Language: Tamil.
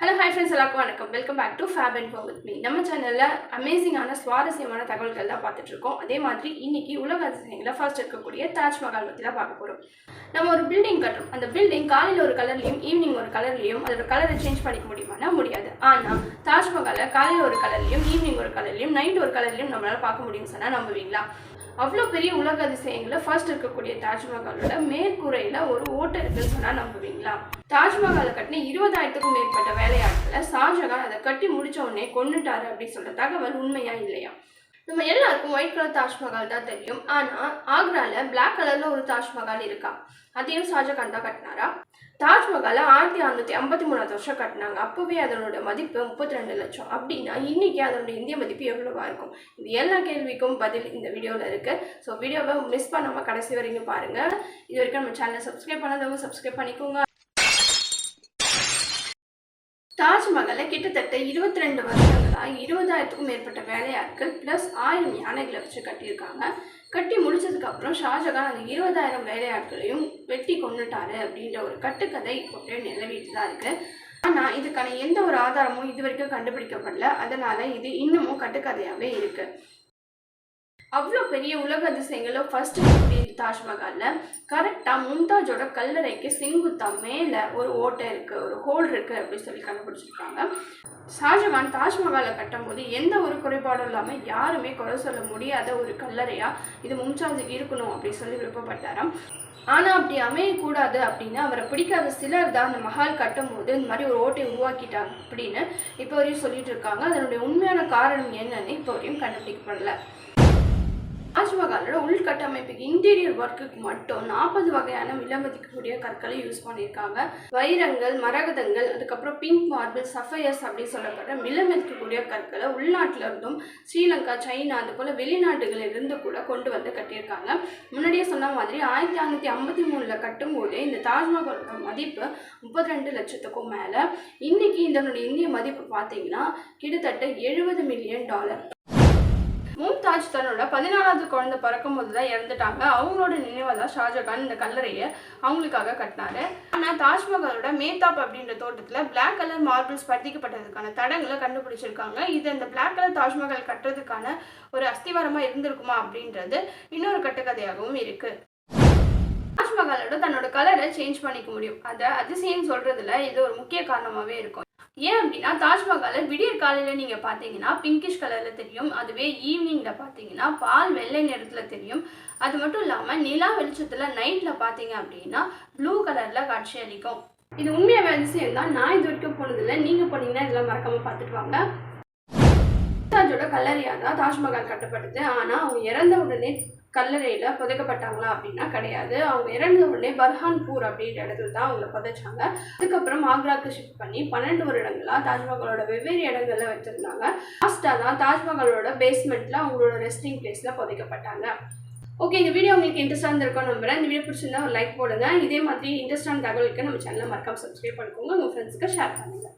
ஹலோ ஹாய் ஃப்ரெண்ட்ஸ், எல்லாருக்கும் வணக்கம். Welcome back to fab and for with me. நம்ம சேனலில் அமேசிங்கான சுவாரஸ்யமான தகவல்கள் தான் பார்த்துட்ருக்கோம். அதே மாதிரி இன்னைக்கு உலக அதிசயங்களில் ஃபர்ஸ்ட் இருக்கக்கூடிய தாஜ்மஹால் பற்றி தான் பார்க்க போகிறோம். நம்ம ஒரு பில்டிங் கட்டுறோம். அந்த பில்டிங் காலையில் ஒரு கலர்லையும் ஈவினிங் ஒரு கலர்லையும் அதோட கலரை சேஞ்ச் பண்ணிக்க முடியுமானா முடியாது. ஆனால் தாஜ்மஹாலை காலையில் ஒரு கலர்லையும் ஈவினிங் ஒரு கலர்லையும் நைட் ஒரு கலர்லையும் நம்மளால் பார்க்க முடியும்னு சொன்னால் நம்புவீங்களா? அவ்வளோ பெரிய உலக அதிசயங்களில் ஃபர்ஸ்ட் இருக்கக்கூடிய தாஜ்மஹாலோட மேற்கூரையில் ஒரு ஓட்டை இருக்குன்னு சொன்னால் நம்புவீங்களா? தாஜ்மஹாலை கட்டின 20,000க்கும் மேற்பட்ட வேலையாட்களை ஷாஜகான் அதை கட்டி முடிச்ச உடனே கொன்னுட்டாரு அப்படின்னு சொல்ற தகவல் உண்மையா இல்லையா? நம்ம எல்லாருக்கும் ஒயிட் கலர் தாஜ்மஹால் தான் தெரியும். ஆனால் ஆக்ராவில் பிளாக் கலரில் ஒரு தாஜ்மஹால் இருக்கா? அதையும் ஷாஜகான் தான் கட்டினாரா? தாஜ்மஹாலை 1653 வருஷம் கட்டினாங்க. அப்போவே அதனோட மதிப்பு 32 லட்சம். அப்படின்னா இன்னைக்கு அதனோட இந்திய மதிப்பு எவ்வளவா இருக்கும்? இது எல்லா கேள்விக்கும் பதில் இந்த வீடியோவில் இருக்கு. ஸோ வீடியோவை மிஸ் பண்ணாமல் கடைசி வரைக்கும் பாருங்க. இது வரைக்கும் நம்ம சேனலை சப்ஸ்கிரைப் பண்ணாதவங்க சப்ஸ்கிரைப் பண்ணிக்கோங்க. தாஜ்மஹாலை கிட்டத்தட்ட 22 வருஷங்களா 20,000க்கும் மேற்பட்ட வேலையாட்கள் பிளஸ் 1000 யானைகளை வச்சு கட்டியிருக்காங்க. கட்டி முடிச்சதுக்கு அப்புறம் ஷாஜகான் அந்த 20,000 வேலையாட்களையும் வெட்டி கொண்டுட்டாரு அப்படின்ற ஒரு கட்டுக்கதை இப்போ நிலவிட்டு தான் இருக்கு. ஆனால் இதுக்கான எந்த ஒரு ஆதாரமும் இது வரைக்கும் கண்டுபிடிக்கப்படல. அதனால இது இன்னமும் கட்டுக்கதையாகவே இருக்கு. அவ்வளோ பெரிய உலக அதிசயங்களும் ஃபர்ஸ்ட் இருக்கக்கூடிய தாஜ்மஹாலில் கரெக்டாக மும்தாஜோட கல்லறைக்கு செங்குத்தா மேலே ஒரு ஓட்டை இருக்குது, ஒரு ஹோல் இருக்குது அப்படின்னு சொல்லி கண்டுபிடிச்சிருக்காங்க. ஷாஜகான் தாஜ்மஹாலை கட்டும் போது எந்த ஒரு குறைபாடும் இல்லாமல் யாருமே குறை சொல்ல முடியாத ஒரு கல்லறையாக இது மும்தாஜுக்கு இருக்கணும் அப்படின்னு சொல்லி விருப்பப்பட்டாராம். ஆனால் அப்படி அமையக்கூடாது அப்படின்னு அவரை பிடிக்காத சிலர் தான் அந்த மஹால் கட்டும் போது இந்த மாதிரி ஒரு ஓட்டை உருவாக்கிட்டாங்க அப்படின்னு இப்போ வரையும் சொல்லிட்டு இருக்காங்க. அதனுடைய உண்மையான காரணம் என்னன்னு இப்போ வரையும் கண்டுபிடிக்கப்படலை. தாஜ்மஹாலோட உள்கட்டமைப்புக்கு இன்டீரியர் ஒர்க்குக்கு மட்டும் 40 வகையான விலைமதிக்கக்கூடிய கற்களை யூஸ் பண்ணியிருக்காங்க. வைரங்கள், மரகதங்கள், அதுக்கப்புறம் பிங்க் மார்பிள், சஃபயர்ஸ் அப்படின்னு சொல்லப்படுற விலைமதிக்கக்கூடிய கற்களை உள்நாட்டில இருந்தும் ஸ்ரீலங்கா, சைனா அது போல வெளிநாடுகளிலிருந்து கூட கொண்டு வந்து கட்டியிருக்காங்க. முன்னாடியே சொன்ன மாதிரி 1653 கட்டும் போதே இந்த தாஜ்மஹாலோட மதிப்பு 32 லட்சத்துக்கும் மேலே. இன்னைக்கு இதனுடைய இந்திய மதிப்பு பார்த்தீங்கன்னா கிட்டத்தட்ட $70 மில்லியன். மும்தாஜ் தன்னோட 14வது குழந்தை பிறக்கும் போது தான் இறந்துட்டாங்க. அவங்களோட நினைவாக தான் ஷாஜகான் இந்த கல்லறையை அவங்களுக்காக கட்டினாரு. ஆனால் தாஜ்மஹாலோட மேத்தாப் அப்படின்ற தோட்டத்தில் பிளாக் கலர் மார்பிள்ஸ் பதிக்கப்பட்டதுக்கான தடங்களை கண்டுபிடிச்சிருக்காங்க. இது அந்த பிளாக் கலர் தாஜ்மஹால் கட்டுறதுக்கான ஒரு அஸ்திவாரமாக இருந்திருக்குமா அப்படின்றது இன்னொரு கட்டுக்கதையாகவும் இருக்கு. தாஜ்மஹாலோட தன்னோட கலரை சேஞ்ச் பண்ணிக்க முடியும். அதை அதிசயம் சொல்றதுல இது ஒரு முக்கிய காரணமாகவே இருக்கும். ஏன் அப்படின்னா தாஜ்மஹாலை விடியற் காலையில் நீங்கள் பார்த்தீங்கன்னா பிங்கிஷ் கலரில் தெரியும். அதுவே ஈவினிங்கில் பார்த்தீங்கன்னா பால் வெள்ளை நிறத்தில் தெரியும். அது மட்டும் இல்லாமல் நிலா வெளிச்சத்தில் நைட்டில் பார்த்தீங்க அப்படின்னா ப்ளூ கலரில் காட்சி அளிக்கும். இது உண்மையாக அதிசயம் தான். நான் இது வரைக்கும் போனதில்லை. நீங்கள் போனீங்கன்னா இதெல்லாம் மறக்காமல் பார்த்துட்டு வாங்க. மும்தாஜோட கல்லறையாக தான் தாஜ்மஹால் கட்டப்பட்டது. ஆனால் அவங்க இறந்த உடனே கல்லறையில் புதைக்கப்பட்டாங்களா அப்படின்னா கிடையாது. அவங்க இறந்த உடனே பர்ஹான்பூர் அப்படின்ற இடத்துல தான் அவங்கள புதைச்சாங்க. அதுக்கப்புறம் ஆக்ராவுக்கு ஷிஃப்ட் பண்ணி 12 வருடங்களாக தாஜ்மஹாலோட வெவ்வேறு இடங்களில் வச்சுருந்தாங்க. லாஸ்ட்டாக தான் தாஜ்மஹாலோட பேஸ்மெண்ட்டில் அவங்களோட ரெஸ்டிங் பிளேஸில் புதைக்கப்பட்டாங்க. ஓகே, இந்த வீடியோ உங்களுக்கு இன்ட்ரெஸ்டாக இருந்திருக்கும் நம்புறேன். இந்த வீடியோ பிடிச்சிருந்தா ஒரு லைக் போடுங்க. இதே மாதிரி இன்ட்ரெஸ்டான தகவலுக்கு நம்ம சேனலை மறக்காம சப்ஸ்கிரைப் பண்ணிக்கோங்க. உங்கள் ஃப்ரெண்ட்ஸுக்கு ஷேர் பண்ணுங்கள்.